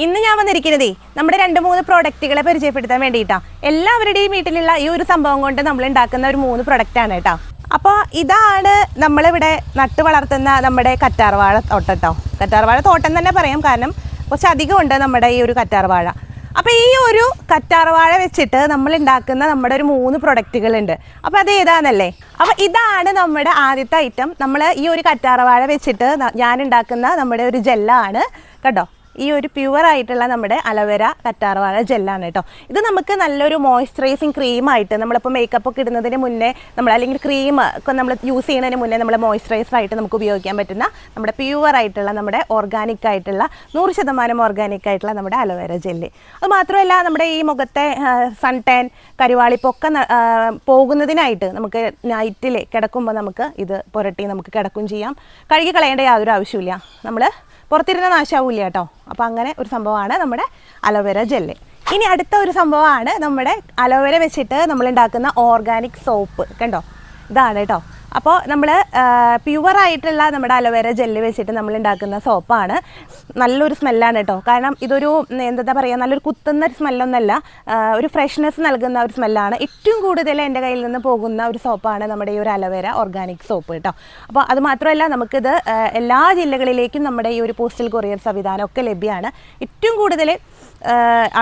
ഇന്ന് ഞാൻ വന്നിരിക്കുന്നതേ നമ്മുടെ 2-3 പ്രോഡക്റ്റുകളെ പരിചയപ്പെടുത്താൻ വേണ്ടിയിട്ടാണ്. എല്ലാവരുടെയും വീട്ടിലുള്ള ഈ ഒരു സംഭവം കൊണ്ട് നമ്മൾ ഉണ്ടാക്കുന്ന ഒരു 3 പ്രൊഡക്റ്റാണ് കേട്ടോ. അപ്പോൾ ഇതാണ് നമ്മളിവിടെ നട്ട് വളർത്തുന്ന നമ്മുടെ കറ്റാർവാഴ തോട്ടം കേട്ടോ. കറ്റാർവാഴ തോട്ടം തന്നെ പറയാം, കാരണം കുറച്ചധികം ഉണ്ട് നമ്മുടെ ഈ ഒരു കറ്റാർവാഴ. അപ്പോൾ ഈ ഒരു കറ്റാർവാഴ വെച്ചിട്ട് നമ്മൾ ഉണ്ടാക്കുന്ന നമ്മുടെ ഒരു 3 പ്രൊഡക്റ്റുകളുണ്ട്. അപ്പോൾ അത് ഏതാണെന്നല്ലേ? അപ്പോൾ ഇതാണ് നമ്മുടെ ആദ്യത്തെ ഐറ്റം. നമ്മൾ ഈ ഒരു കറ്റാർവാഴ വെച്ചിട്ട് ഞാൻ ഉണ്ടാക്കുന്ന നമ്മുടെ ഒരു ജെല്ലാണ് കേട്ടോ. ഈ ഒരു പ്യുവർ ആയിട്ടുള്ള നമ്മുടെ അലോവേര കറ്റാർവാഴ ജെല്ലാണ് കേട്ടോ. ഇത് നമുക്ക് നല്ലൊരു മോയ്സ്ചറൈസിങ് ക്രീമായിട്ട് നമ്മളിപ്പോൾ മേക്കപ്പ് ഒക്കെ ഇടുന്നതിന് മുന്നേ അല്ലെങ്കിൽ ക്രീം ഒക്കെ നമ്മൾ യൂസ് ചെയ്യുന്നതിന് മുന്നേ നമ്മൾ മോയ്സ്ചറൈസറായിട്ട് നമുക്ക് ഉപയോഗിക്കാൻ പറ്റുന്ന നമ്മുടെ പ്യുവർ ആയിട്ടുള്ള നമ്മുടെ ഓർഗാനിക് ആയിട്ടുള്ള 100% ഓർഗാനിക് ആയിട്ടുള്ള നമ്മുടെ അലോവേര ജെല്ല്. അത് മാത്രമല്ല നമ്മുടെ ഈ മുഖത്തെ സൺ ടാൻ കരുവാളിപ്പൊക്കെ പോകുന്നതിനായിട്ട് നമുക്ക് നൈറ്റിൽ കിടക്കുമ്പോൾ നമുക്ക് ഇത് പുരട്ടി നമുക്ക് കിടക്കുകയും ചെയ്യാം. കഴുകി കളയേണ്ട യാതൊരു ആവശ്യമില്ല, നമ്മൾ പുറത്തിരുന്ന നാശാവില്ല കേട്ടോ. അപ്പോൾ അങ്ങനെ ഒരു സംഭവമാണ് നമ്മുടെ അലോവേര ജെല്ല്. ഇനി അടുത്ത ഒരു സംഭവമാണ് നമ്മുടെ അലോവേര വെച്ചിട്ട് നമ്മൾ ഉണ്ടാക്കുന്ന ഓർഗാനിക് സോപ്പ് കണ്ടോ. ഇതാണ് കേട്ടോ. അപ്പോൾ നമ്മൾ പ്യുവറായിട്ടുള്ള നമ്മുടെ അലോവേര ജെല്ല് വെച്ചിട്ട് നമ്മൾ ഉണ്ടാക്കുന്ന സോപ്പാണ്. നല്ലൊരു സ്മെല്ലാണ് കേട്ടോ. കാരണം ഇതൊരു എന്താ പറയുക, നല്ലൊരു കുത്തുന്ന സ്മെല്ലൊന്നല്ല, ഒരു ഫ്രഷ്നെസ് നൽകുന്ന ഒരു സ്മെല്ലാണ്. ഏറ്റവും കൂടുതൽ എൻ്റെ കയ്യിൽ നിന്ന് പോകുന്ന ഒരു സോപ്പാണ് നമ്മുടെ ഈ ഒരു അലോവേര ഓർഗാനിക് സോപ്പ് കേട്ടോ. അപ്പോൾ അത് മാത്രമല്ല, നമുക്കിത് എല്ലാ ജില്ലകളിലേക്കും നമ്മുടെ ഈ ഒരു പോസ്റ്റൽ കൊറിയർ സംവിധാനം ഒക്കെ ലഭ്യമാണ്. ഏറ്റവും കൂടുതൽ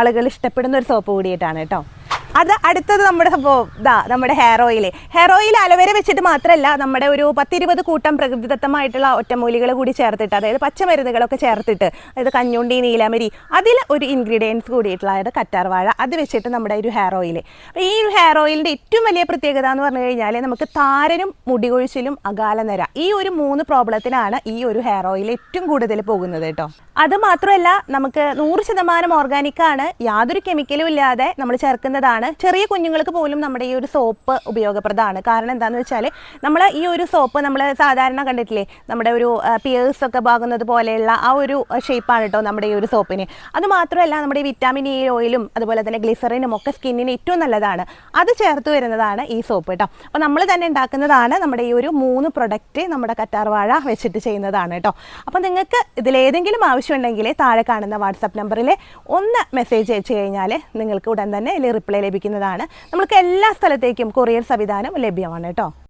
ആളുകൾ ഇഷ്ടപ്പെടുന്ന ഒരു സോപ്പ് കൂടിയിട്ടാണ് കേട്ടോ. അത് അടുത്തത് നമ്മുടെ സംഭവം നമ്മുടെ ഹെയർ ഓയിൽ അലോവേര വെച്ചിട്ട് മാത്രമല്ല, നമ്മുടെ ഒരു 10-20 കൂട്ടം പ്രകൃതിദത്തമായിട്ടുള്ള ഒറ്റമൂലികൾ കൂടി ചേർത്തിട്ട്, അതായത് പച്ചമരുന്നുകളൊക്കെ ചേർത്തിട്ട്, അതായത് കഞ്ഞുണ്ടി, നീലമരി, അതിൽ ഒരു ഇൻഗ്രീഡിയൻസ് കൂടിയിട്ടുള്ള, അതായത് കറ്റാർവാഴ, അത് വെച്ചിട്ട് നമ്മുടെ ഒരു ഹെയർ ഓയിൽ. ഈ ഒരു ഹെയർ ഓയിലിൻ്റെ ഏറ്റവും വലിയ പ്രത്യേകത എന്ന് പറഞ്ഞു കഴിഞ്ഞാൽ, നമുക്ക് താരനും മുടികൊഴിച്ചിലും അകാലനര, ഈ ഒരു 3 പ്രോബ്ലത്തിനാണ് ഈ ഒരു ഹെയർ ഓയിൽ ഏറ്റവും കൂടുതൽ പോകുന്നത് കേട്ടോ. അത് മാത്രമല്ല, നമുക്ക് 100% ഓർഗാനിക്കാണ്, യാതൊരു കെമിക്കലും ഇല്ലാതെ നമ്മൾ ചേർക്കുന്നതാണ്. ചെറിയ കുഞ്ഞുങ്ങൾക്ക് പോലും നമ്മുടെ ഈ ഒരു സോപ്പ് ഉപയോഗപ്രദമാണ്. കാരണം എന്താണെന്ന് വെച്ചാൽ, നമ്മൾ ഈ ഒരു സോപ്പ് നമ്മൾ സാധാരണ കണ്ടിട്ടില്ലേ, നമ്മുടെ ഒരു പിയേഴ്സ് ഒക്കെ പാകുന്നത് പോലെയുള്ള ആ ഒരു ഷേപ്പാണ് കേട്ടോ നമ്മുടെ ഈ ഒരു സോപ്പിന്. അത് മാത്രമല്ല, നമ്മുടെ ഈ വിറ്റാമിൻ ഇ ഓയിലും അതുപോലെ തന്നെ ഗ്ലിസറിനും ഒക്കെ സ്കിന്നിന് ഏറ്റവും നല്ലതാണ്. അത് ചേർത്ത് വരുന്നതാണ് ഈ സോപ്പ് കേട്ടോ. അപ്പോൾ നമ്മൾ തന്നെ ഉണ്ടാക്കുന്നതാണ് നമ്മുടെ ഈ ഒരു 3 പ്രൊഡക്റ്റ് നമ്മുടെ കറ്റാർവാഴ വെച്ചിട്ട് ചെയ്യുന്നതാണ് കേട്ടോ. അപ്പോൾ നിങ്ങൾക്ക് ഇതിലേതെങ്കിലും ആവശ്യമുണ്ടെങ്കിൽ താഴെ കാണുന്ന വാട്സപ്പ് നമ്പറിൽ ഒന്ന് മെസ്സേജ് അയച്ചു കഴിഞ്ഞാൽ നിങ്ങൾക്ക് ഉടൻ തന്നെ റിപ്ലൈ ലഭിക്കുന്നതാണ്. നമ്മൾക്ക് എല്ലാ സ്ഥലത്തേക്കും കൊറിയർ സംവിധാനം ലഭ്യമാണ് കേട്ടോ.